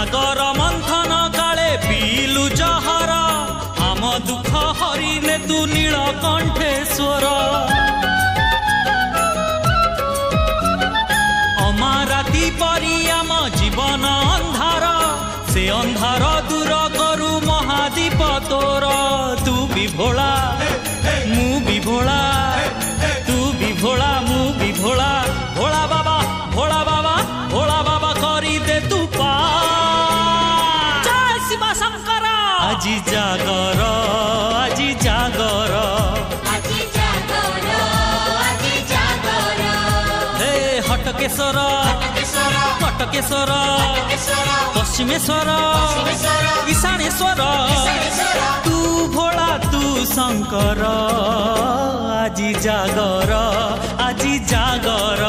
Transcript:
सागर मंथन काले पीलु जहर आम दुख हरिने तू नीलकंठेश्वर अमाराती परी आम जीवन अंधार से अंधार दूर करू महादीप तोर तू भी भोला मु भी भोला तू भी भोला मु भी भोला भोला बाबा भोला बाबा भोला बाबा करी दे तू पा जय शिव शंकर আজি जागर আজি जागर हे हटकेश्वर कटकेश्वर पश्चिमेश्वर ईशानेश्वर तू भोला तू शंकर আজি जागर আজি जागर